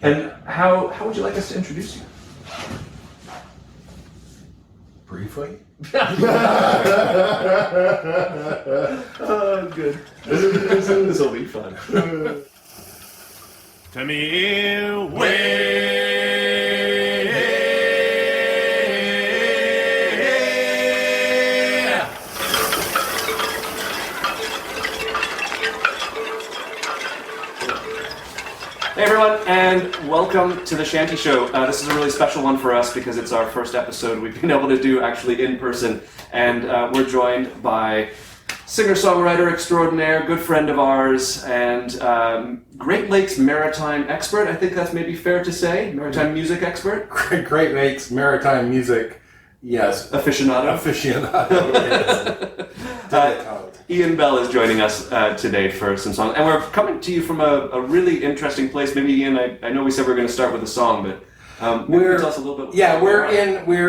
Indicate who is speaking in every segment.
Speaker 1: And how would you like us to introduce you?
Speaker 2: Briefly?
Speaker 1: Oh, good. This will be fun.
Speaker 3: To me away.
Speaker 1: Hey everyone, and welcome to the Shanty Show. This is a really special one for us because it's our first episode we've been able to do actually in person, and we're joined by singer-songwriter extraordinaire, good friend of ours, and Great Lakes maritime expert. I think that's maybe fair to say. Maritime music expert.
Speaker 2: Great Lakes maritime music, yes.
Speaker 1: Aficionado.
Speaker 2: Yes.
Speaker 1: Ian Bell is joining us today for some songs, and we're coming to you from a really interesting place. Maybe Ian, I know we said we were going to start with a song, but maybe tell us a little bit.
Speaker 2: Yeah, we're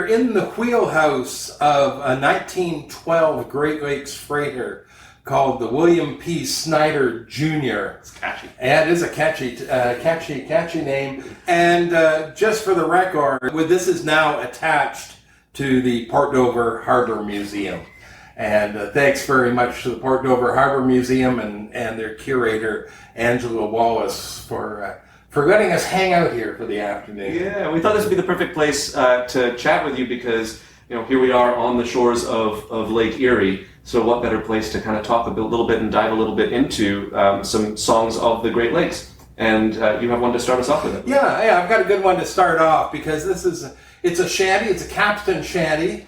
Speaker 2: in the wheelhouse of a 1912 Great Lakes freighter called the William P. Snyder Jr.
Speaker 1: It's catchy.
Speaker 2: And it is a catchy name. And just for the record, this is now attached to the Port Dover Harbour Museum. And thanks very much to the Port Dover Harbour Museum and their curator, Angela Wallace, for letting us hang out here for the afternoon.
Speaker 1: Yeah, we thought this would be the perfect place to chat with you because, you know, here we are on the shores of Lake Erie. So what better place to kind of talk a little bit and dive a little bit into some songs of the Great Lakes. And you have one to start us off with.
Speaker 2: Yeah, I've got a good one to start off because it's a shanty, it's a capstan shanty.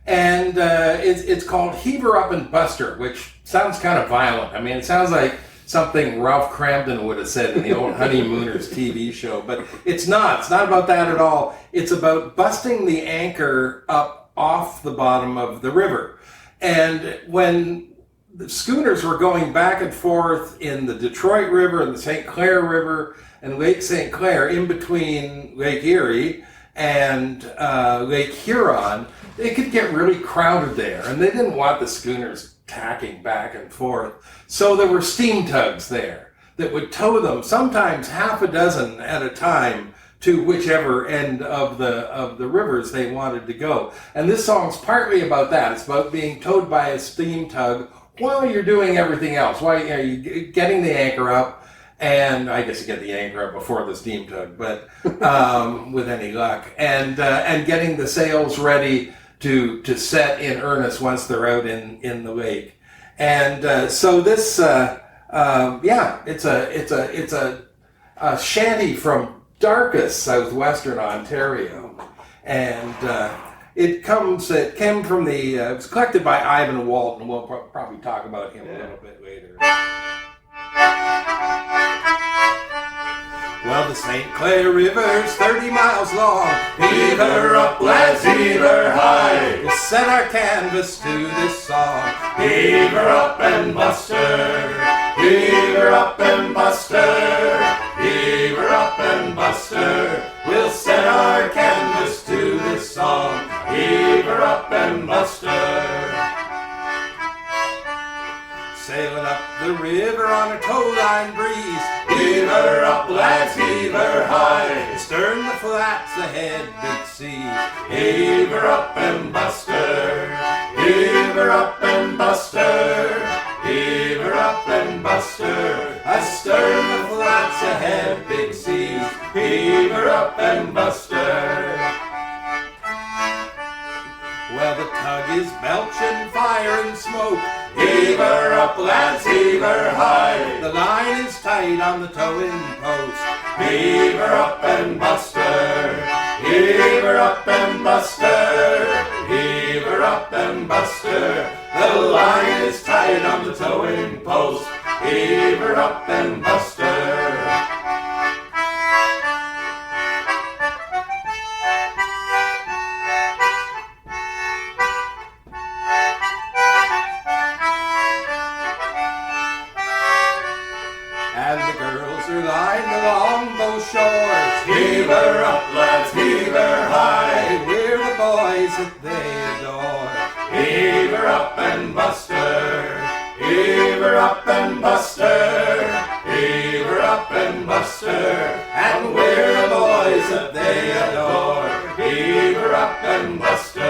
Speaker 2: And it's called Hebre Up and Buster, which sounds kind of violent. I mean, it sounds like something Ralph Cramden would have said in the old Honeymooners TV show. But it's not. It's not about that at all. It's about busting the anchor up off the bottom of the river. And when the schooners were going back and forth in the Detroit River and the St. Clair River and Lake St. Clair, in between Lake Erie and Lake Huron, it could get really crowded there, and they didn't want the schooners tacking back and forth. So there were steam tugs there that would tow them, sometimes half a dozen at a time, to whichever end of the rivers they wanted to go. And this song's partly about that. It's about being towed by a steam tug while you're doing everything else, while you're getting the anchor up. And I guess you get the anchor up before the steam tug, but with any luck, and getting the sails ready to set in earnest once they're out in the lake. And so this, it's a shanty from darkest Southwestern Ontario, and it came from it was collected by Ivan Walton. We'll probably talk about him a little bit later. Well, the St. Clair River's 30 miles long. Heave her up, lads, heave her high. We'll set our canvas to this song. Heave her up and bust her. Heave her up and bust her. Heave her up and bust her. We'll set our canvas to this song. Heave her up and bust her. Sailing up the river on a tow-line breeze. Heave her up, lads, heave her high. Stern the flats ahead, big seas. Heave her up and bust her. Heave her up and bust her. Heave her up and bust her. Astern the flats ahead, big seas. Heave her up and bust her. Well, the tug is belching fire and smoke. Heave her up, lads, heave her high. The line is tight on the towing post. Heave her up and bust her. Heave her up and bust her. Heave her up and bust her. The line is tight on the towing post. Heave her up and bust her. Heave her up, lads, heave her high. We're the boys that they adore. Heave her up and bust her. Heave her up and bust her. Heave her up and bust her. And we're
Speaker 3: and buster.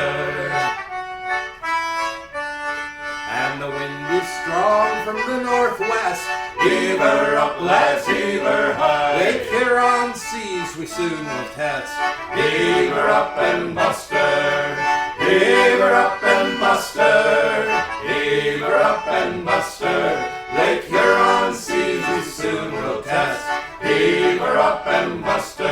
Speaker 2: And the wind is strong from the northwest.
Speaker 3: Heave her up, lads, heave her high.
Speaker 2: Lake Huron seas we soon will test.
Speaker 3: Heave her up and buster. Heave her up and buster. Heave her up and buster. Lake Huron seas we soon will test. Heave her up and buster.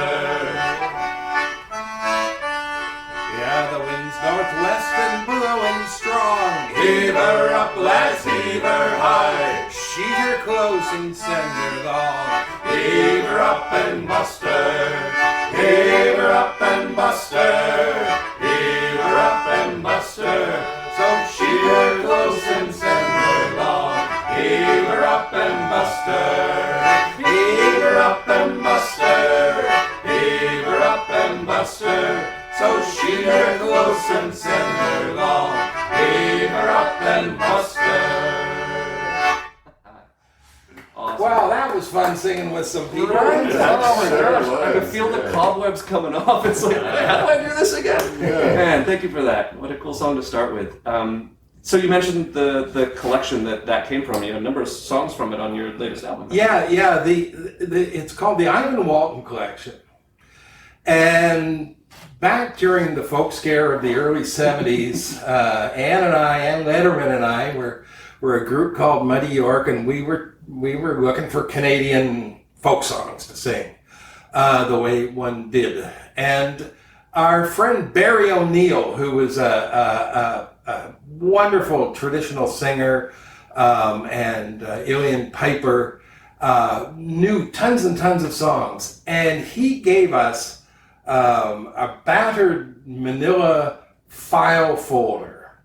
Speaker 2: Yeah, the wind's northwest and blowing strong.
Speaker 3: Heave her up, lads, heave her high.
Speaker 2: Sheet her close and send her long.
Speaker 3: Heave her up and buster. Heave her up and buster. Heave her up and buster.
Speaker 2: So
Speaker 3: Sheet her close and send her long. Heave her up and buster. Heave her up and buster. Heave her up and buster. So sheet her close and send her long. Heave her up and buster.
Speaker 1: Awesome.
Speaker 2: wow, that was fun singing with some people.
Speaker 1: Right? Oh my
Speaker 3: Sure
Speaker 1: gosh, I can
Speaker 3: was,
Speaker 1: feel the
Speaker 3: yeah.
Speaker 1: cobwebs coming off. It's like, how do I do this again?
Speaker 3: Yeah.
Speaker 1: Man, thank you for that. What a cool song to start with. So you mentioned the collection that came from. You have a number of songs from it on your latest album.
Speaker 2: Yeah, it's called the Ivan Walton Collection. And back during the folk scare of the early 70s, Ann and I, Ann Letterman and I, were a group called Muddy York, and we were looking for Canadian folk songs to sing the way one did. And our friend Barry O'Neill, who was a wonderful traditional singer and Ilian piper, knew tons and tons of songs, and he gave us a battered manila file folder.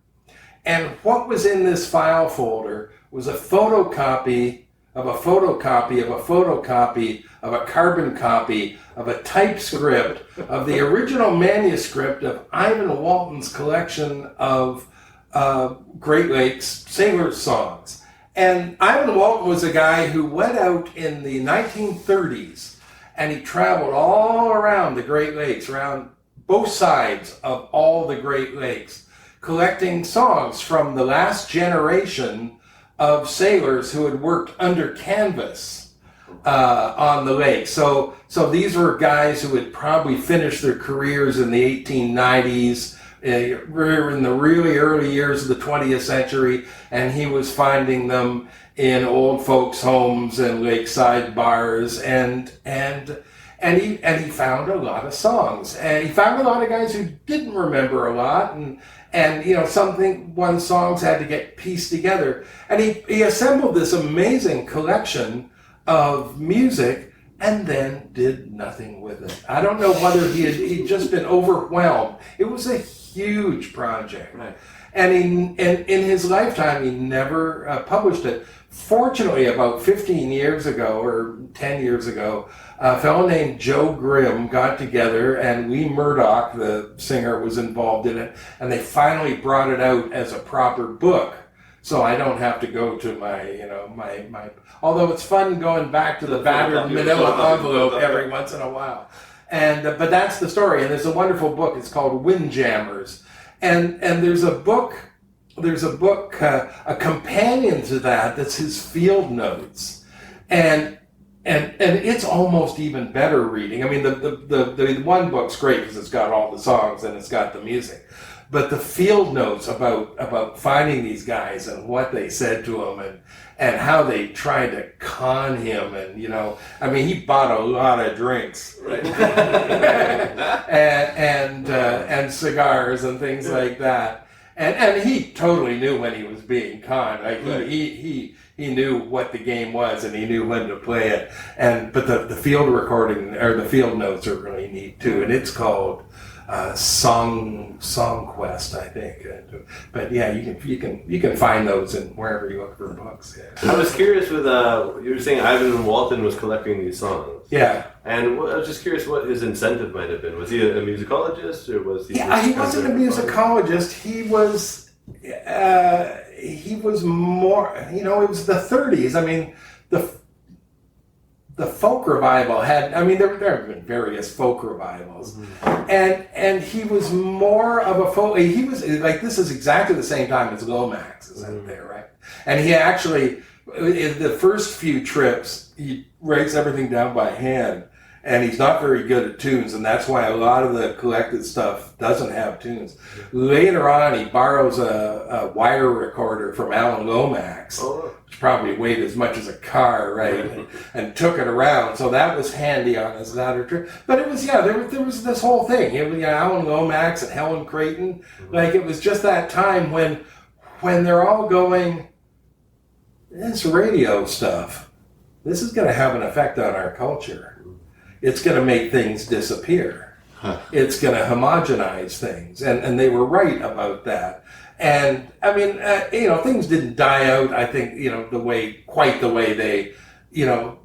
Speaker 2: And what was in this file folder was a photocopy of a photocopy of a photocopy of a carbon copy of a typescript of the original manuscript of Ivan Walton's collection of Great Lakes sailors' songs. And Ivan Walton was a guy who went out in the 1930s and he traveled all around the Great Lakes, around both sides of all the Great Lakes, collecting songs from the last generation of sailors who had worked under canvas on the lake. So these were guys who had probably finished their careers in the 1890s, in the really early years of the 20th century, and he was finding them in old folks' homes and lakeside bars, and he found a lot of songs, and he found a lot of guys who didn't remember a lot, and you know, one songs had to get pieced together, and he assembled this amazing collection of music and then did nothing with it. I don't know whether he'd just been overwhelmed. It was a huge project,
Speaker 1: Right.
Speaker 2: and in his lifetime he never published it. Fortunately, about 15 years ago or 10 years ago, a fellow named Joe Grimm got together, and Lee Murdoch, the singer, was involved in it, and they finally brought it out as a proper book. So I don't have to go to my although it's fun going back to the battered manila envelope every once in a while. And but that's the story, and there's a wonderful book. It's called Windjammers, and there's a book, a companion to that's his field notes, and it's almost even better reading. I mean, the one book's great because it's got all the songs and it's got the music, but the field notes about finding these guys and what they said to him and how they tried to con him, and you know, I mean, he bought a lot of drinks, right? and cigars and things like that. And he totally knew when he was being conned. Like he knew what the game was, and he knew when to play it. But the field recording or the field notes are really neat too. And it's called Song Quest, I think. But yeah, you can find those in wherever you look for books. Yeah.
Speaker 4: I was curious with you were saying Ivan Walton was collecting these songs.
Speaker 2: Yeah.
Speaker 4: And I was just curious what his incentive might have been. Was he a musicologist, or was he?
Speaker 2: Yeah, he wasn't a musicologist. He was more. You know, it was the 30s. I mean, the the folk revival had, I mean, there have been various folk revivals, and he was more of a folk, he was, like, this is exactly the same time as Lomax is out there, right? And he actually, in the first few trips, he writes everything down by hand, and he's not very good at tunes, and that's why a lot of the collected stuff doesn't have tunes. Later on, he borrows a wire recorder from Alan Lomax, which probably weighed as much as a car, right? And took it around, so that was handy on his latter trip. But it was, there was this whole thing. It was, Alan Lomax and Helen Creighton. Like, it was just that time when they're all going, this radio stuff, this is going to have an effect on our culture. It's going to make things disappear. It's going to homogenize things. And they were right about that. And, I mean, things didn't die out, I think, quite the way they,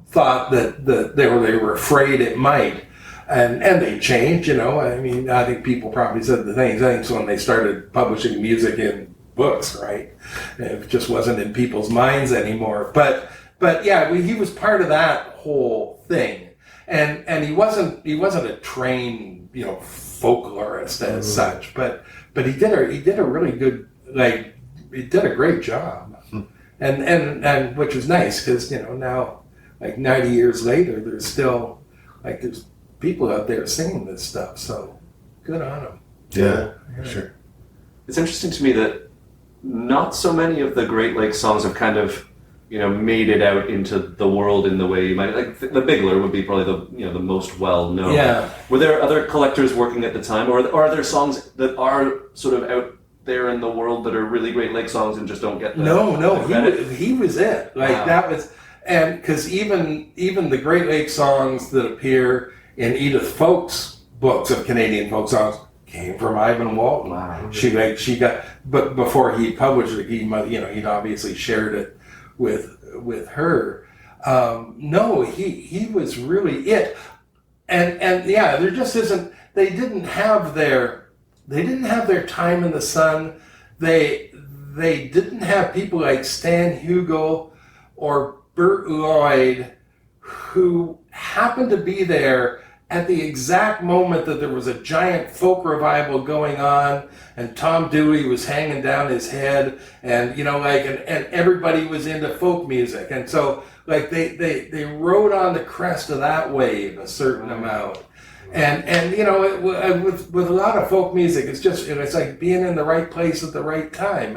Speaker 2: thought that they were afraid it might. And they changed, I mean, I think people probably said the same things when they started publishing music in books, right? It just wasn't in people's minds anymore. But yeah, he was part of that whole thing. And he wasn't a trained, folklorist as such, but he did a really good, he did a great job. And which was nice, because, now, 90 years later, there's still, there's people out there singing this stuff, so good on them.
Speaker 4: Yeah, sure.
Speaker 1: It's interesting to me that not so many of the Great Lakes songs have kind of, made it out into the world in the way you might, the Bigler would be probably the most well known.
Speaker 2: Yeah.
Speaker 1: Were there other collectors working at the time, or are there songs that are sort of out there in the world that are really Great Lakes songs and just don't get the
Speaker 2: he was it. That was, and because even the Great Lakes songs that appear in Edith Folk's books of Canadian folk songs came from Ivan Walton.
Speaker 1: Wow.
Speaker 2: She got, but before he published it, he'd obviously shared it with her. No, he was really it. And yeah, there just isn't, they didn't have their time in the sun. They didn't have people like Stan Hugo or Bert Lloyd who happened to be there at the exact moment that there was a giant folk revival going on, and Tom Dewey was hanging down his head, and and everybody was into folk music, and so they rode on the crest of that wave a certain amount, and with a lot of folk music, it's like being in the right place at the right time.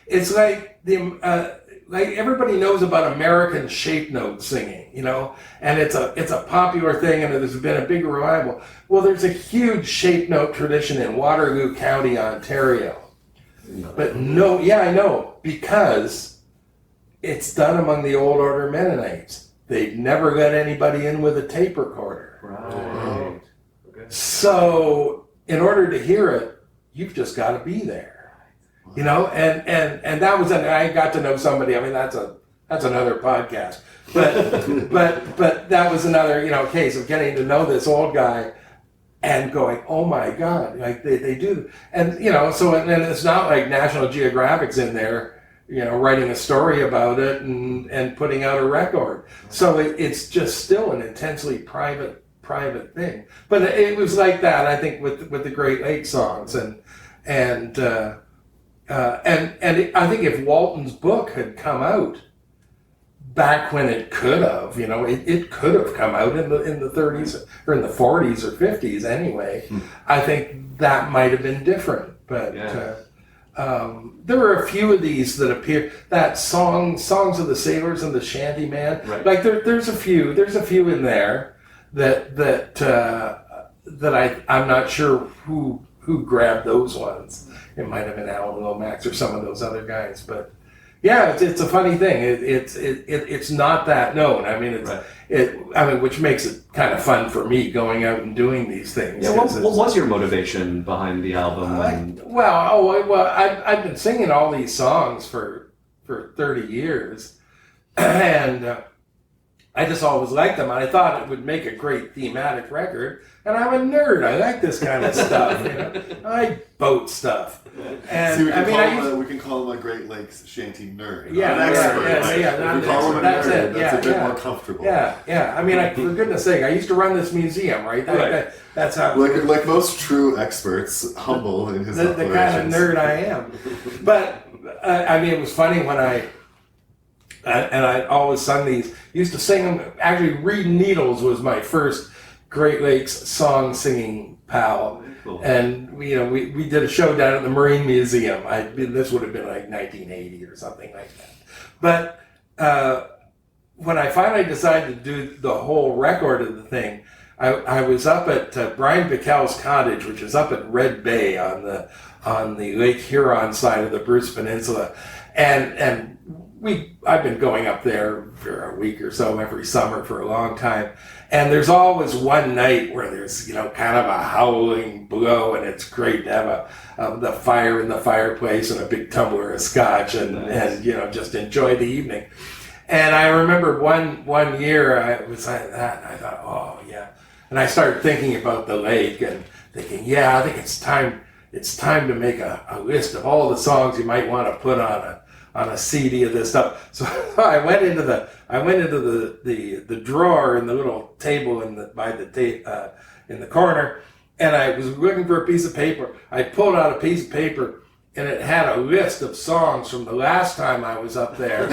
Speaker 2: It's like everybody knows about American shape note singing, and it's a popular thing, and there's been a big revival. Well, there's a huge shape note tradition in Waterloo County, Ontario. But no, yeah, I know, because it's done among the Old Order Mennonites. They've never let anybody in with a tape recorder.
Speaker 1: Right.
Speaker 2: Okay. So in order to hear it, you've just got to be there. And that was, I got to know somebody, I mean, that's another podcast, but that was another, case of getting to know this old guy and going, oh my God, they do, and, so, and it's not like National Geographic's in there, writing a story about it and putting out a record. So it's just still an intensely private thing. But it was like that, I think, with the Great Lakes songs, and I think if Walton's book had come out back when it could have, it could have come out in the 30s or in the 40s or 50s anyway. I think that might have been different. But there were a few of these that appear. That songs of the sailors and the shanty man. Right. There's a few in there that I'm not sure who grabbed those ones. It might have been Alan Lomax or some of those other guys, but yeah, it's a funny thing. It's not that known. I mean, which makes it kind of fun for me going out and doing these things.
Speaker 1: Yeah, what was your motivation behind the album?
Speaker 2: I've been singing all these songs for 30 years, and I just always liked them, and I thought it would make a great thematic record. And I'm a nerd. I like this kind of stuff. You know? I like boat stuff. And
Speaker 5: See,
Speaker 2: we
Speaker 5: can call him a Great Lakes shanty nerd.
Speaker 2: Yeah,
Speaker 5: not an expert.
Speaker 2: If
Speaker 5: we call him a
Speaker 2: that's
Speaker 5: nerd,
Speaker 2: it.
Speaker 5: that's a bit more comfortable.
Speaker 2: Yeah. I mean, for goodness sake, I used to run this museum, right? That's how.
Speaker 5: Like most true experts, humble in his
Speaker 2: the kind of nerd I am. But I mean, it was funny when I always sung these. Used to sing them. Actually, Reed Needles was my first Great Lakes song singing pal.
Speaker 1: Cool.
Speaker 2: And we did a show down at the Marine Museum. This would have been like 1980 or something like that. But when I finally decided to do the whole record of the thing, I was up at Brian Bickel's cottage, which is up at Red Bay on the Lake Huron side of the Bruce Peninsula, and I've been going up there for a week or so every summer for a long time. And there's always one night where there's, kind of a howling blow, and it's great to have the fire in the fireplace and a big tumbler of scotch and just enjoy the evening. And I remember one year I was like that, and I thought, oh yeah. And I started thinking about the lake and thinking, yeah, I think it's time to make a list of all the songs you might want to put on a CD of this stuff. So I went into the drawer in the little table in the corner, and I was looking for a piece of paper. I pulled out a piece of paper, and it had a list of songs from the last time I was up there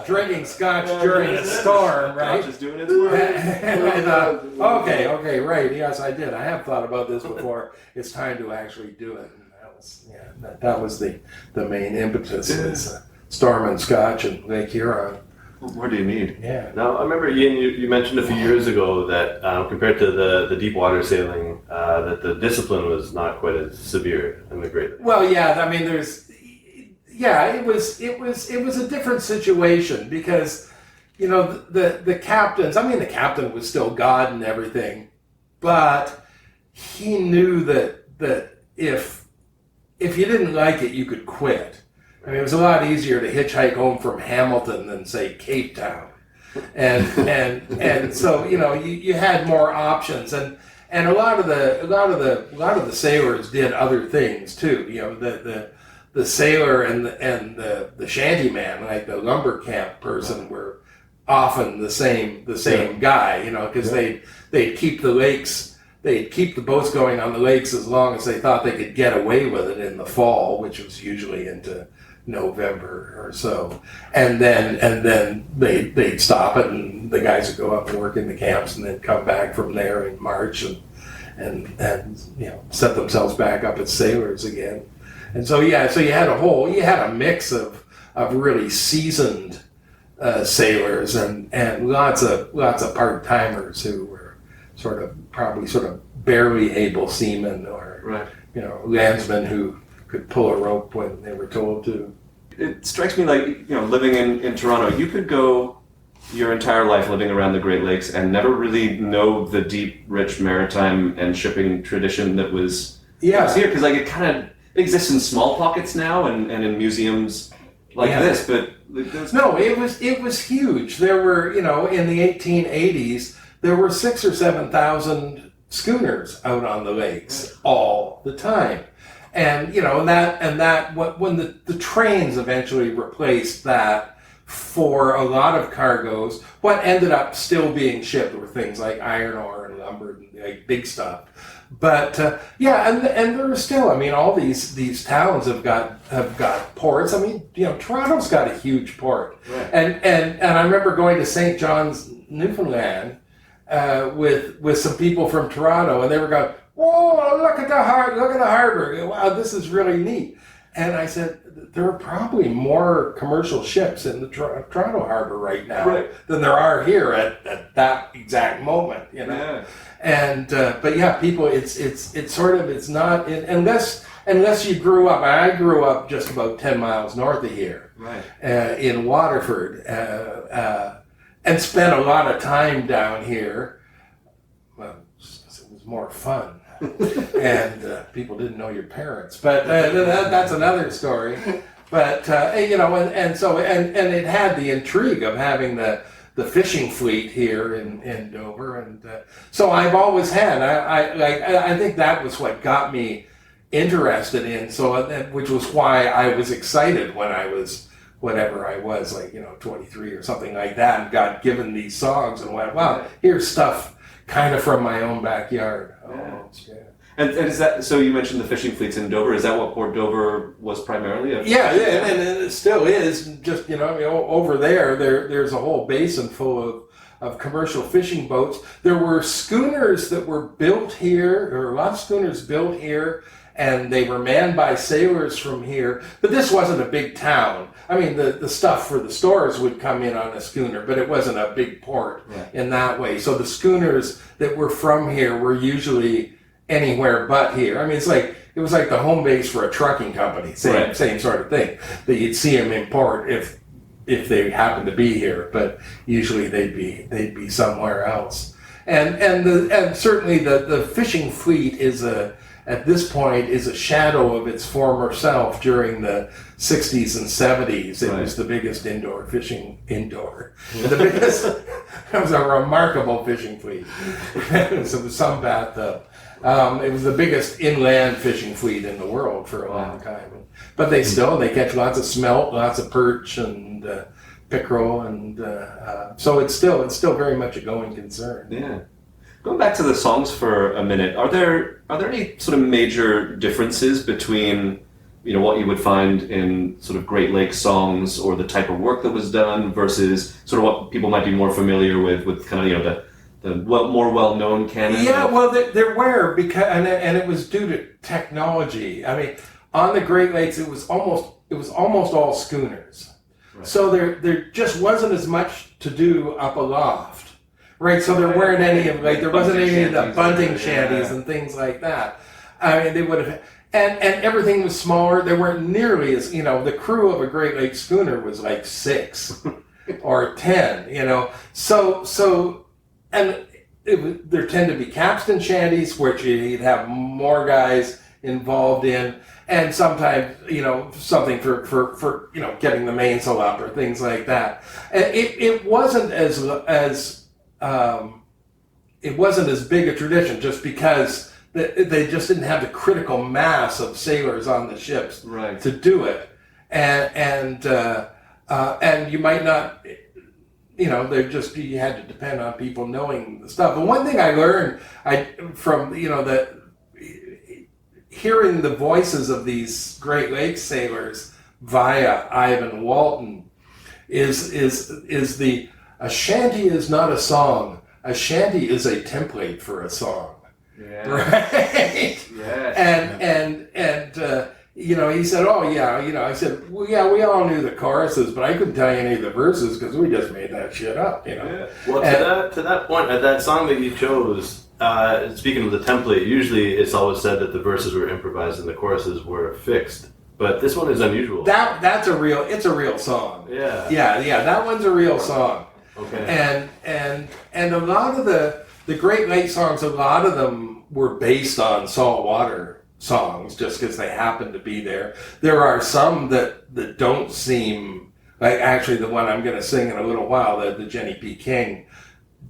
Speaker 2: drinking scotch during a storm, right?
Speaker 1: Scotch is doing its work.
Speaker 2: And I thought, okay, right, yes, I did. I have thought about this before. It's time to actually do it. That was the main impetus, was storm and scotch and Lake Huron.
Speaker 1: What do you need?
Speaker 2: Yeah.
Speaker 4: Now, I remember, Ian, you mentioned a few years ago that compared to the deep water sailing, that the discipline was not quite as severe in the Great Lakes.
Speaker 2: Well, yeah, I mean, it was a different situation because, the captains, the captain was still God and everything, but he knew that if you didn't like it, you could quit. I mean, it was a lot easier to hitchhike home from Hamilton than, say, Cape Town, and so you had more options, and a lot of the sailors did other things too. The sailor and the shanty man, like the lumber camp person, were often the same guy, because they'd keep the lakes. They'd keep the boats going on the lakes as long as they thought they could get away with it in the fall, which was usually into November or so. And then they'd stop it, and the guys would go up and work in the camps, and then come back from there in March and set themselves back up as sailors again. And so you had a mix of really seasoned sailors and lots of part-timers who were probably barely able seamen, or
Speaker 1: Right.
Speaker 2: landsmen who could pull a rope when they were told to.
Speaker 1: It strikes me like, living in Toronto, you could go your entire life living around the Great Lakes and never really know the deep, rich maritime and shipping tradition that was here, because it kind of exists in small pockets now and in museums like this, but
Speaker 2: no, it was huge. There were, in the 1880s, there were 6,000 or 7,000 schooners out on the lakes all the time, and when the trains eventually replaced that for a lot of cargoes, what ended up still being shipped were things like iron ore and lumber and like big stuff. But and there are still, all these towns have got ports. Toronto's got a huge port,
Speaker 1: right.
Speaker 2: and I remember going to St. John's, Newfoundland, with some people from Toronto, and they were going, "Whoa! Look at the harbor! Wow, this is really neat." And I said, there are probably more commercial ships in the Toronto harbor right now than there are here at that exact moment.
Speaker 1: Yeah.
Speaker 2: And but people, it's not unless you grew up. I grew up just about 10 miles north of here, in Waterford. And spent a lot of time down here. Well, it was more fun, and people didn't know your parents. But that's another story. But so it had the intrigue of having the fishing fleet here in Dover, and so I've always had. I think that was what got me interested in. Which was why I was excited when I was whatever I was, 23 or something like that, and got given these songs and went, wow, here's stuff kind of from my own backyard. Almost, yeah.
Speaker 1: And is that, so you mentioned the fishing fleets in Dover, is that what Port Dover was primarily?
Speaker 2: And it still is. Just, over there's a whole basin full of commercial fishing boats. There were schooners that were built here, there were a lot of schooners built here, and they were manned by sailors from here. But this wasn't a big town. I mean, the stuff for the stores would come in on a schooner, but it wasn't a big port in that way. So the schooners that were from here were usually anywhere but here. I mean, it was like the home base for a trucking company, same sort of thing. That you'd see them in port if they happened to be here, but usually they'd be somewhere else. And certainly the fishing fleet at this point is a shadow of its former self. During the 60s and 70s, it was the biggest indoor fishing. It was a remarkable fishing fleet. It was some bathtub. It was the biggest inland fishing fleet in the world for a long time. But they catch lots of smelt, lots of perch and pickerel, and so it's still very much a going concern.
Speaker 1: Yeah. Going back to the songs for a minute, are there any sort of major differences between what you would find in sort of Great Lakes songs, or the type of work that was done, versus sort of what people might be more familiar with kind of the more well-known canon?
Speaker 2: Yeah, well, there were, because and it was due to technology. I mean, on the Great Lakes, it was almost all schooners, so there just wasn't as much to do up aloft. Right, so there weren't any of there wasn't any of the bunting shanties and things like that. I mean, they would have, and everything was smaller. There weren't nearly as the crew of a Great Lakes schooner was like 6 or 10. So and there tended to be capstan shanties, which you'd have more guys involved in, and sometimes something for getting the mainsail up or things like that. And it wasn't it wasn't as big a tradition, just because they just didn't have the critical mass of sailors on the ships to do it, and you might not, you had to depend on people knowing the stuff. But one thing I learned from hearing the voices of these Great Lakes sailors via Ivan Walton is a shanty is not a song. A shanty is a template for a song. Yeah. Right? Yes. He said, oh yeah, I said, well, yeah, we all knew the choruses, but I couldn't tell you any of the verses because we just made that shit up,
Speaker 4: Yeah. Well, to that point, that song that you chose, speaking of the template, usually it's always said that the verses were improvised and the choruses were fixed. But this one is unusual.
Speaker 2: It's a real song.
Speaker 4: Yeah.
Speaker 2: Yeah, that one's a real song.
Speaker 4: Okay.
Speaker 2: And a lot of the Great Lakes songs, a lot of them were based on saltwater songs, just because they happened to be there. There are some that don't seem like, actually the one I'm going to sing in a little while, the Jenny P. King,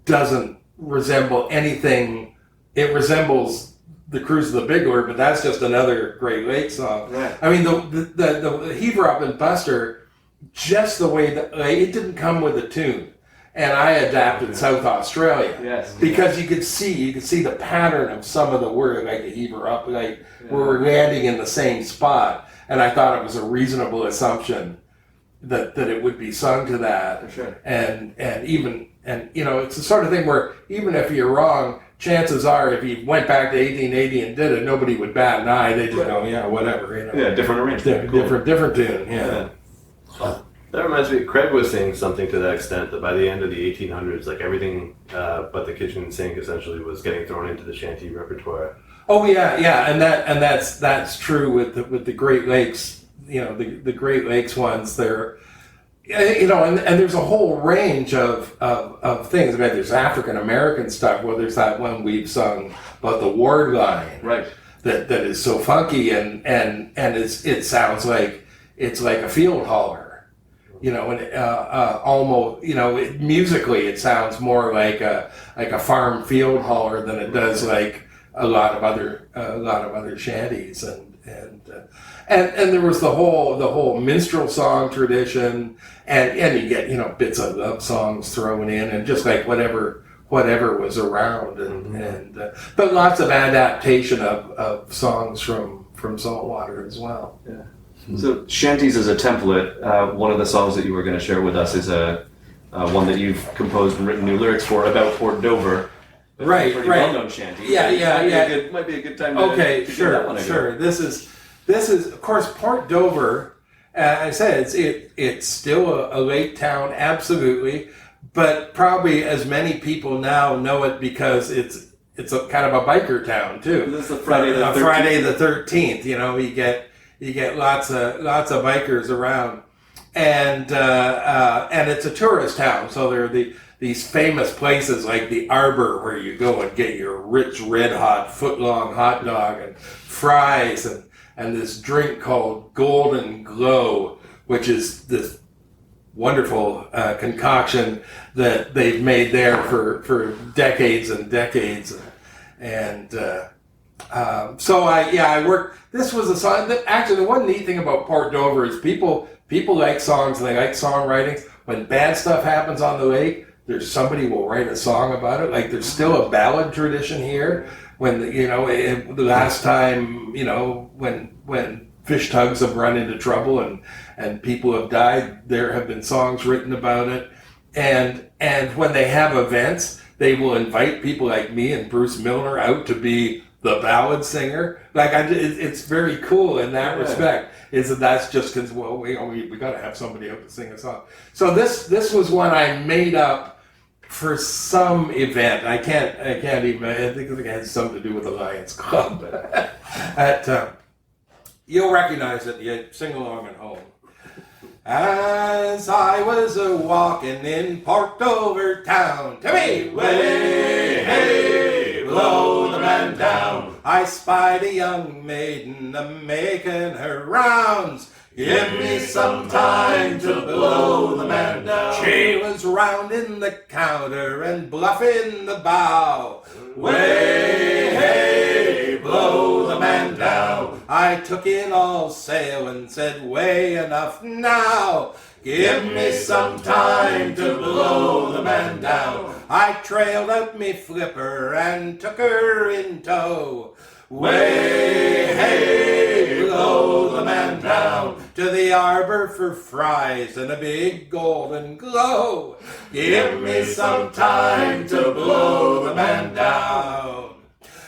Speaker 2: doesn't resemble anything. It resembles the Cruise of the Bigler, but that's just another Great Lakes song. Right. I mean, the Hebre Up and Buster, just the way that it didn't come with a tune. And I adapted South Australia.
Speaker 1: Yes.
Speaker 2: Because you could see the pattern of some of the word, like a Hebre Up, we're landing in the same spot. And I thought it was a reasonable assumption that it would be sung to that.
Speaker 1: For sure.
Speaker 2: And it's the sort of thing where even if you're wrong, chances are if you went back to 1880 and did it, nobody would bat an eye. They'd just go, yeah, whatever.
Speaker 1: Yeah, different arrangement.
Speaker 2: Different tune. Yeah.
Speaker 4: That reminds me, Craig was saying something to that extent, that by the end of the 1800s, like everything but the kitchen sink essentially was getting thrown into the shanty repertoire.
Speaker 2: Oh yeah, and that's true with the Great Lakes. The Great Lakes ones. They're, and there's a whole range of things. I mean, there's African American stuff. Well, there's that one we've sung about the ward line,
Speaker 1: right?
Speaker 2: That is so funky and it sounds like it's like a field holler, and almost, musically it sounds more like a farm field holler than it does like a lot of other shanties, and there was the whole minstrel song tradition, and you get bits of love songs thrown in, and just like whatever was around, but lots of adaptation of songs from saltwater as well.
Speaker 1: Yeah. So Shanties as a template, one of the songs that you were going to share with us is one that you've composed and written new lyrics for about Port Dover.
Speaker 2: Right.
Speaker 1: Well-known shanty.
Speaker 2: Yeah.
Speaker 1: Might be a good time to
Speaker 2: Okay,
Speaker 1: to give that one a go.
Speaker 2: sure. This is of course Port Dover. I said it's still a lake town, absolutely, but probably as many people now know it because it's a kind of a biker town too.
Speaker 1: This is the Friday the 13th.
Speaker 2: Friday the 13th. You get lots of bikers around, and it's a tourist town. So there are these famous places like the Arbor where you go and get your rich red hot foot-long hot dog and fries and this drink called Golden Glow, which is this wonderful concoction that they've made there for decades and decades. And so I worked. This was a song that actually, the one neat thing about Port Dover is people like songs and they like songwriting. When bad stuff happens on the lake, there's somebody will write a song about it. Like there's still a ballad tradition here. When the last time when fish tugs have run into trouble and people have died, there have been songs written about it. And when they have events, they will invite people like me and Bruce Milner out to be the ballad singer. Like it's very cool in that respect. That's just because we got to have somebody out to sing a song. So this was one I made up for some event. I can't even. I think it had something to do with the Lions Club. You'll recognize it. You sing along at home. As I was walking in Port Dover town, to me,
Speaker 3: Way, hey, blow the man down.
Speaker 2: I spied a young maiden a-making her rounds.
Speaker 3: Give me some time to blow the man down.
Speaker 2: She was rounding the counter and bluffing the bow.
Speaker 3: Way, hey, blow the man down.
Speaker 2: I took in all sail and said, way enough now.
Speaker 3: Give me some time to blow the man down.
Speaker 2: I trailed out me flipper and took her in tow.
Speaker 3: Way, hey, blow the man down.
Speaker 2: To the arbor for fries and a big golden glow.
Speaker 3: Give me some time to blow the man down.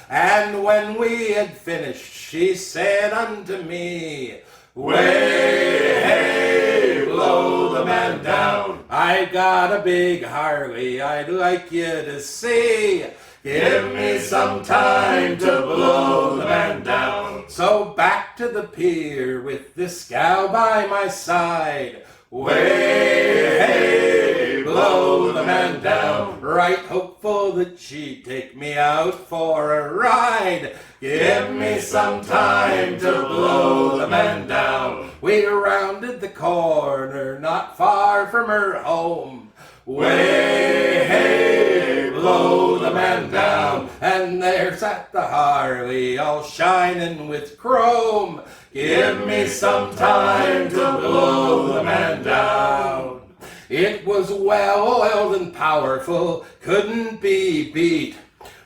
Speaker 2: And when we had finished, she said unto me,
Speaker 3: Way, hey, blow the man down.
Speaker 2: I got a big Harley I'd like you to see.
Speaker 3: Give me some time to blow the man down.
Speaker 2: So back to the pier with this gal by my side.
Speaker 3: Way, hey, blow the man down.
Speaker 2: Right hopeful that she'd take me out for a ride.
Speaker 3: Give me some time to blow the man down.
Speaker 2: We rounded the corner not far from her home.
Speaker 3: Way, hey, blow the man down.
Speaker 2: And there sat the Harley all shining with chrome.
Speaker 3: Give me some time to blow the man down.
Speaker 2: It was well oiled and powerful, couldn't be beat.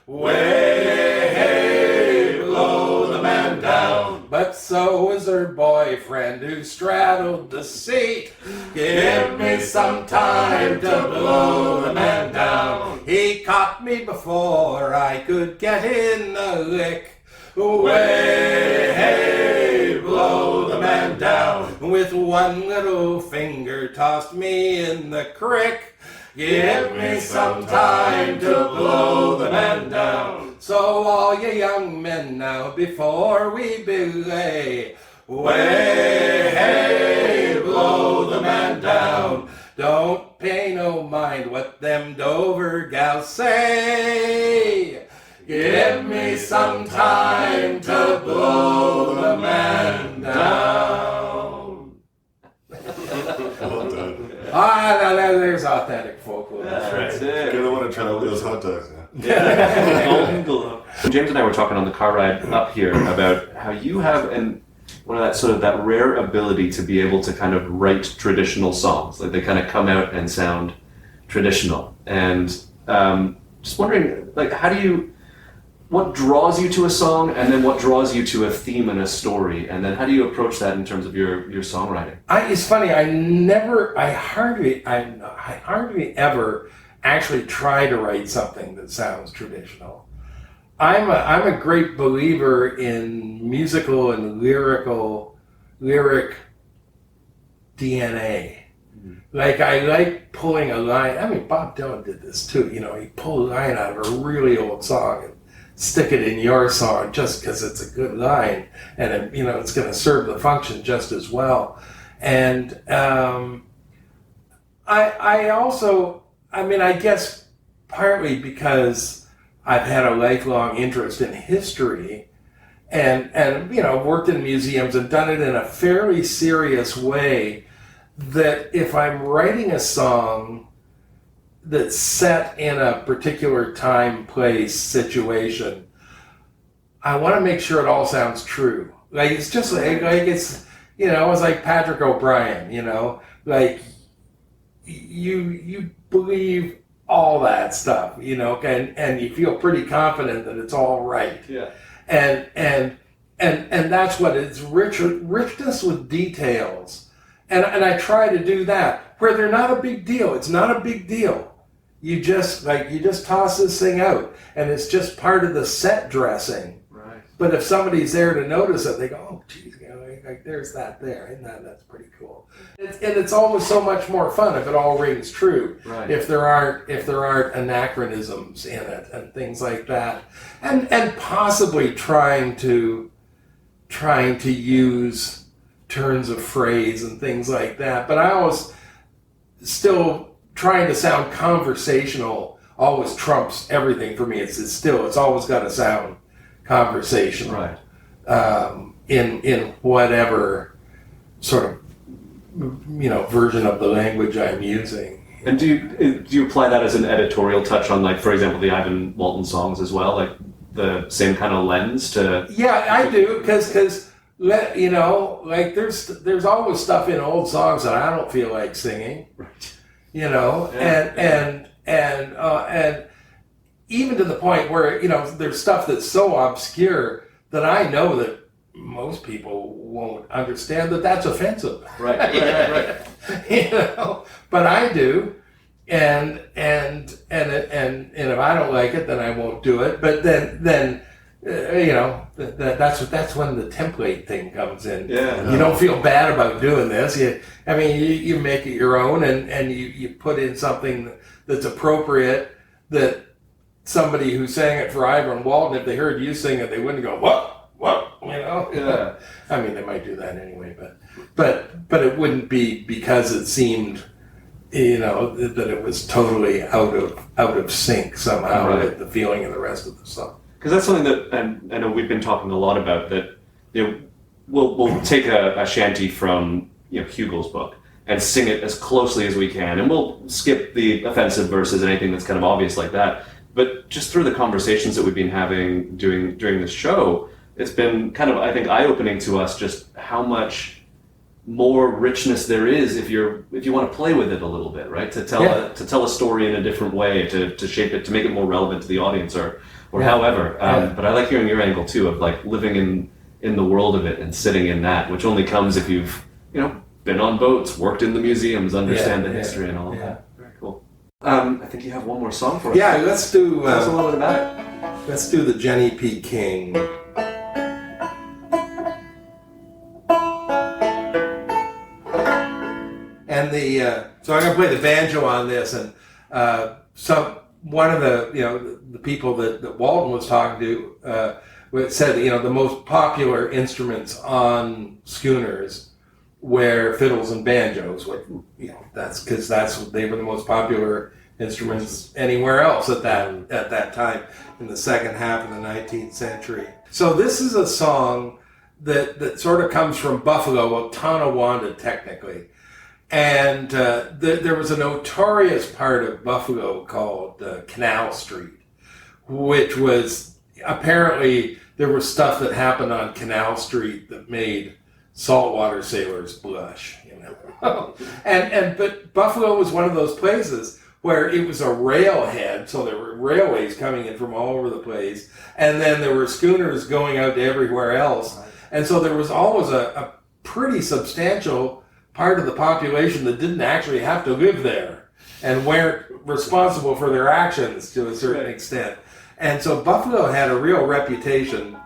Speaker 3: Way, hey, blow the man down.
Speaker 2: But so was her boyfriend who straddled the seat.
Speaker 3: Give me some time to blow the man down.
Speaker 2: He caught me before I could get in a lick.
Speaker 3: Way, hey, blow the man down.
Speaker 2: With one little finger tossed me in the creek.
Speaker 3: Give me some time to blow the man down.
Speaker 2: So all you young men now, before we belay,
Speaker 3: way, hey, blow the man down.
Speaker 2: Don't pay no mind what them Dover gals say.
Speaker 3: Give me some time to blow the man down.
Speaker 2: There's authentic folklore.
Speaker 1: That's right.
Speaker 5: You're gonna want to try those hot dogs now.
Speaker 1: Yeah. Golden glow. James and I were talking on the car ride up here about how you have one of that sort of that rare ability to be able to kind of write traditional songs. Like they kind of come out and sound traditional. And just wondering, like, what draws you to a song, and then what draws you to a theme and a story, and then how do you approach that in terms of your songwriting?
Speaker 2: It's funny. I hardly ever actually try to write something that sounds traditional. I'm a great believer in musical and lyric DNA. Like, I like pulling a line. I mean, Bob Dylan did this too. You know, he pulled a line out of a really old song and stick it in your song just because it's a good line, and it's going to serve the function just as well. And I also, I guess partly because I've had a lifelong interest in history, and worked in museums and done it in a fairly serious way, that if I'm writing a song that's set in a particular time, place, situation, I want to make sure it all sounds true. Like, it's just like it's, it's like Patrick O'Brien, like you believe all that stuff, and you feel pretty confident that it's all right.
Speaker 1: Yeah.
Speaker 2: And that's what it's richness with details. And I try to do that where they're not a big deal. It's not a big deal. You just toss this thing out, and it's just part of the set dressing.
Speaker 1: Right.
Speaker 2: But if somebody's there to notice it, they go, "Oh, geez, like there's that there, and that's pretty cool." And it's always so much more fun if it all rings true.
Speaker 1: Right.
Speaker 2: If there aren't anachronisms in it and things like that, and possibly trying to use turns of phrase and things like that. But I always still trying to sound conversational always trumps everything for me. It's always got to sound conversational,
Speaker 1: right?
Speaker 2: In whatever sort of version of the language I'm using.
Speaker 1: And do you apply that as an editorial touch on, like, for example, the Ivan Walton songs as well, like the same kind of lens to? Yeah,
Speaker 2: I do, because like there's always stuff in old songs that I don't feel like singing.
Speaker 1: Right.
Speaker 2: And even to the point where, there's stuff that's so obscure that I know that most people won't understand that's offensive.
Speaker 1: Right.
Speaker 2: But I do. And if I don't like it, then I won't do it. But then that's when the template thing comes in.
Speaker 1: Yeah.
Speaker 2: You don't feel bad about doing this. You make it your own, and you put in something that's appropriate, that somebody who sang it for Ivan Walton, if they heard you sing it, they wouldn't go, what?
Speaker 1: Yeah.
Speaker 2: I mean, they might do that anyway, but it wouldn't be because it seemed, that it was totally out of sync somehow, right, with the feeling of the rest of the song.
Speaker 1: Because that's something that, and I know we've been talking a lot about, that we'll take a shanty from Hugel's book and sing it as closely as we can, and we'll skip the offensive verses and anything that's kind of obvious like that. But just through the conversations that we've been having during this show, it's been kind of, I think, eye-opening to us just how much more richness there is if you want to play with it a little bit, right? To tell a story in a different way, to shape it, to make it more relevant to the audience, or however. But I like hearing your angle too, of like living in the world of it and sitting in that, which only comes if you've been on boats, worked in the museums, understand the history and all of that. Very cool. I think you have one more song for us.
Speaker 2: Yeah, let's do.
Speaker 1: Tell us a little bit about it.
Speaker 2: Let's do the Jenny P. King. And so I'm going to play the banjo on this, and one of the people that Walton was talking to said the most popular instruments on schooners were fiddles and banjos. That's because they were the most popular instruments anywhere else at that time in the second half of the 19th century. So this is a song that sort of comes from Buffalo, well, Tonawanda technically, And there was a notorious part of Buffalo called Canal Street, which was apparently there was stuff that happened on Canal Street that made saltwater sailors blush, you know. But Buffalo was one of those places where it was a railhead, so there were railways coming in from all over the place, and then there were schooners going out to everywhere else, and so there was always a pretty substantial part of the population that didn't actually have to live there and weren't responsible for their actions to a certain extent. And so Buffalo had a real reputation.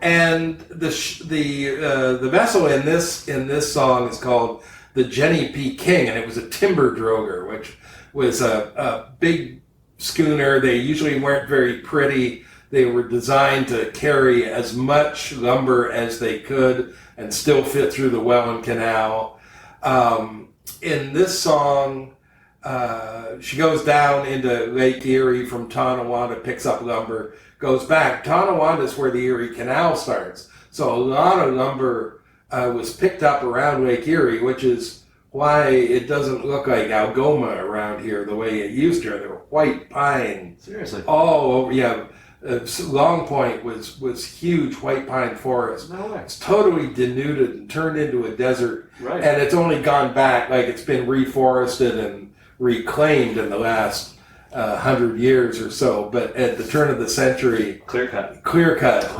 Speaker 2: And the vessel in this song is called the Jenny P. King, and it was a timber droger, which was a big schooner. They usually weren't very pretty. They were designed to carry as much lumber as they could and still fit through the Welland Canal. In this song, she goes down into Lake Erie from Tonawanda, picks up lumber, goes back. Tonawanda is where the Erie Canal starts. So a lot of lumber was picked up around Lake Erie, which is why it doesn't look like Algoma around here the way it used to. There were white pine.
Speaker 1: Seriously?
Speaker 2: All over, yeah. Long Point was huge white pine forest.
Speaker 1: No way.
Speaker 2: It's totally denuded and turned into a desert.
Speaker 1: Right.
Speaker 2: And it's only gone back, like it's been reforested and reclaimed in the last 100 years or so. But at the turn of the century, clear cut,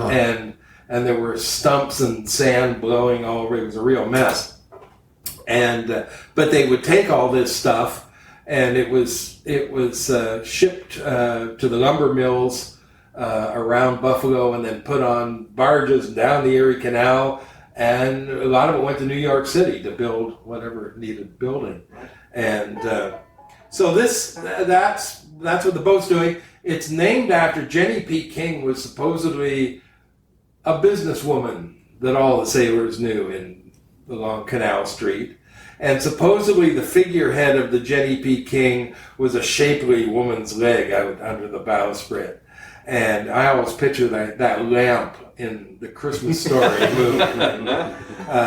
Speaker 2: and there were stumps and sand blowing all over. It was a real mess. And but they would take all this stuff, and it was shipped to the lumber mills around Buffalo, and then put on barges down the Erie Canal, and a lot of it went to New York City to build whatever it needed building. And so that's what the boat's doing. It's named after Jenny P. King, was supposedly a businesswoman that all the sailors knew along Canal Street. And supposedly the figurehead of the Jenny P. King was a shapely woman's leg out under the bowsprit. And I always picture that lamp in the Christmas Story movie,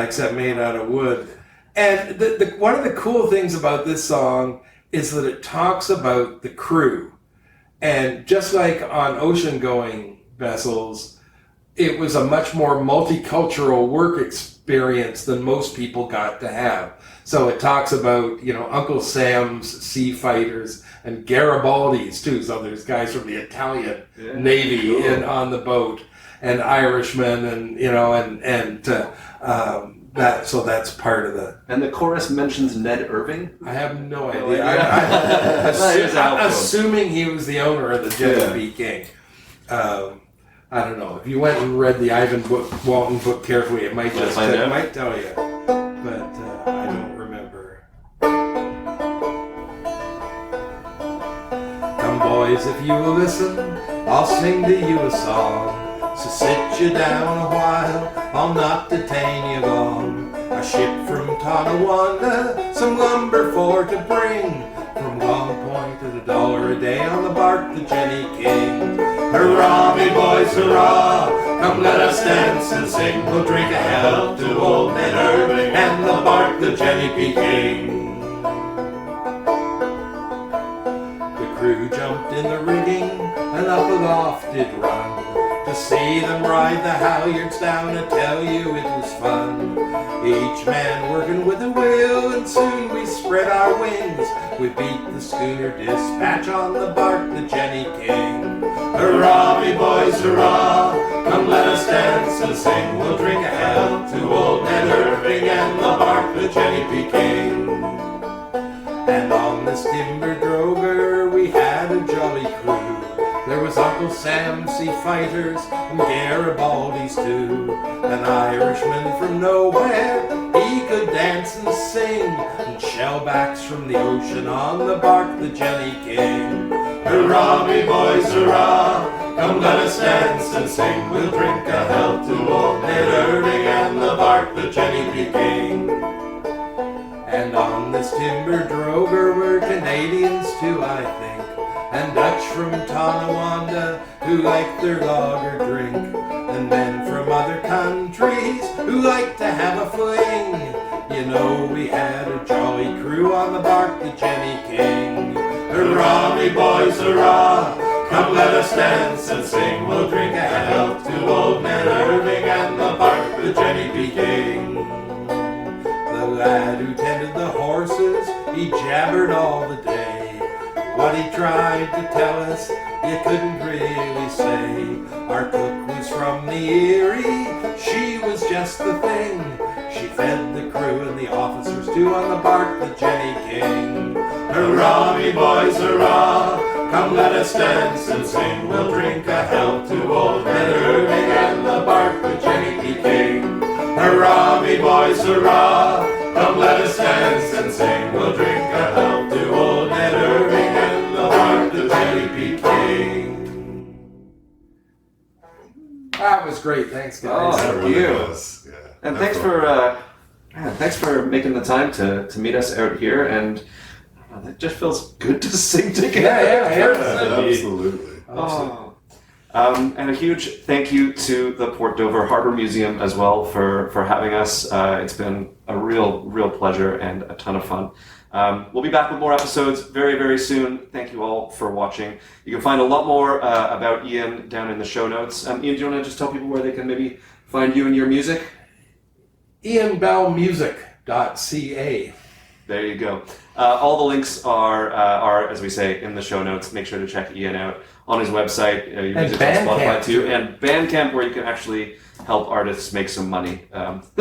Speaker 2: except made out of wood. And one of the cool things about this song is that it talks about the crew. And just like on ocean-going vessels, it was a much more multicultural work experience than most people got to have. So it talks about, Uncle Sam's sea fighters and Garibaldi's too. So there's guys from the Italian Navy on the boat, and Irishmen, and so that's part of the.
Speaker 1: And the chorus mentions Ned Irving.
Speaker 2: I have no idea. I'm assuming he was the owner of the Jenny P. King. I don't know. If you went and read the Walton book carefully, it might might tell you, but I don't remember. Come, boys, if you will listen, I'll sing to you a song. So sit you down a while, I'll not detain you long. I ship from Tonawanda some lumber for to bring. From Long Point at $1 a day on the bark, the Jenny King. Hurrah, me boys, hurrah! Come let us dance and sing. We'll drink a health to old Ned Irving and the bark, the Jenny P. King. The crew jumped in the rigging and up aloft did run. To see them ride the halyards down, I tell you it was fun. Each man working with a will, and soon we spread our wings. We beat the schooner Dispatch on the bark, the Jenny King. Hurrah, me boys, hurrah! Come let us dance and sing. We'll drink a health to old Ned Irving and the bark, the Jenny P. King. And on this timber droger we had a jolly crew. There was Uncle Sam's sea fighters and Garibaldi's too. An Irishman from nowhere, he could dance and sing, and shellbacks from the ocean on the bark, the Jenny King. Hurrah, me boys, hurrah! Come let us dance and sing. We'll drink a health to old Ned Irving and the bark, the Jenny P. King. And on this timber droger were Canadians too, I think, and Dutch from Tonawanda who like their lager drink, and men from other countries who like to have a fling. you know we had a jolly crew on the bark, the Jenny King.
Speaker 3: Hurrah, me boys, hurrah! Come let us dance and sing. We'll drink a health to old Ned Irving and the bark, the Jenny P. King.
Speaker 2: The lad who tended the horses, he jabbered all the day. What he tried to tell us, you couldn't really say. Our cook was from the Erie, she was just the thing. She fed the crew and the officers too on the bark, the Jenny King.
Speaker 3: Hurrah, me boys, hurrah! Come let us dance and sing. We'll drink a health to old Ned Irving and the bark, the Jenny P. King. Hurrah, me boys, hurrah! Come let us dance and sing. We'll drink a health to old Ned Irving and the bark, the Jenny P. King.
Speaker 2: That was great, thanks guys.
Speaker 1: Oh,
Speaker 5: That
Speaker 1: thank
Speaker 5: really
Speaker 1: you.
Speaker 5: was, yeah.
Speaker 1: And
Speaker 5: That's
Speaker 1: thanks for making the time to meet us out here, and it just feels good to sing together.
Speaker 2: Yeah.
Speaker 5: Absolutely.
Speaker 1: Oh. And a huge thank you to the Port Dover Harbour Museum as well for having us. It's been a real pleasure and a ton of fun. We'll be back with more episodes very, very soon. Thank you all for watching. You can find a lot more about Ian down in the show notes. Ian, do you want to just tell people where they can maybe find you and your music?
Speaker 2: ianbellmusic.ca.
Speaker 1: There you go. All the links are, as we say, in the show notes. Make sure to check Ian out on his website. Your music's on Spotify too. And Bandcamp, where you can actually help artists make some money.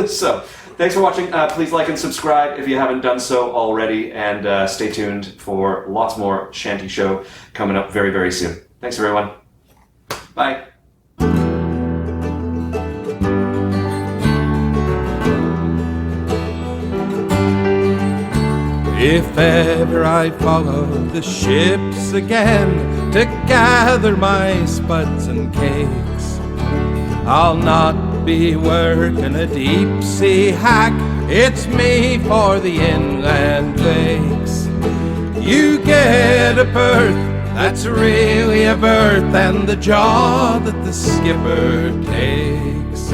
Speaker 1: So, thanks for watching. Please like and subscribe if you haven't done so already. And stay tuned for lots more Shanty Show coming up very, very soon. Thanks, everyone. Bye.
Speaker 2: If ever I follow the ships again to gather my spuds and cakes, I'll not be working a deep sea hack, it's me for the inland lakes. You get a berth, that's really a berth, and the jaw that the skipper takes.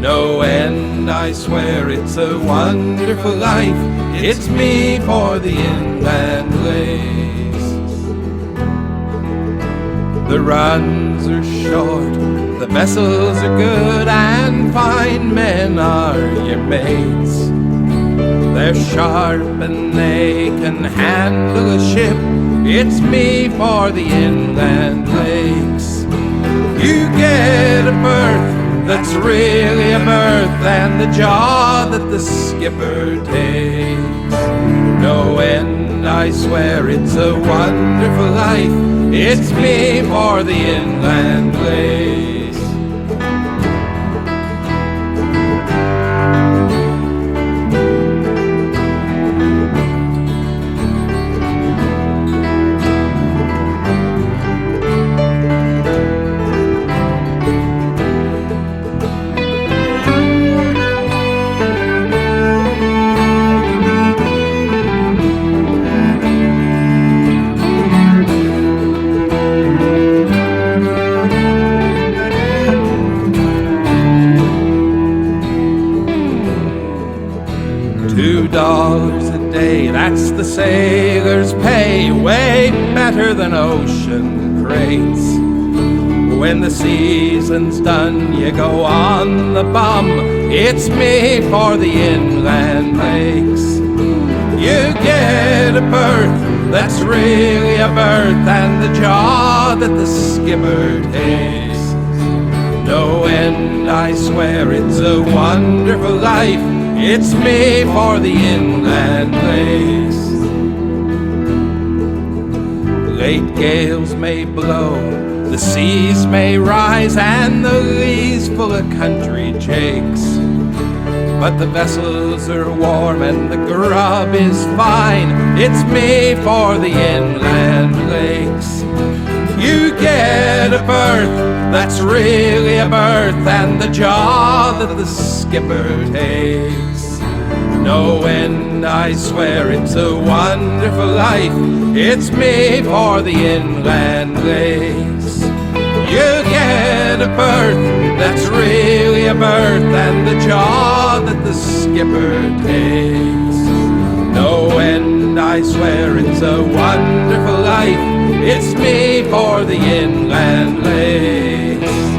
Speaker 2: No end, I swear it's a wonderful life, it's me for the inland lakes. The runs are short, the vessels are good, and fine men are your mates. They're sharp and they can handle a ship, it's me for the inland lakes. You get a berth, that's really a berth, and the jaw that the skipper takes. No end, I swear it's a wonderful life, it's me for the inland lakes. $2 a day, that's the sailor's pay, way better than ocean crates. When the season's done, you go on the bum, it's me for the inland lakes. You get a berth, that's really a berth, and the jaw that the skipper takes. No end, I swear it's a wonderful life, it's me for the inland lakes. Late gales may blow, the seas may rise, and the lea's full of country jakes. But the vessels are warm and the grub is fine, it's me for the inland lakes. You get a berth, that's really a berth, and the jaw that the skipper takes. No end, I swear it's a wonderful life, it's me for the inland lakes.
Speaker 3: You get a berth that's really a berth, and the job that the skipper takes. No end, I swear, it's a wonderful life. It's me for the inland lakes.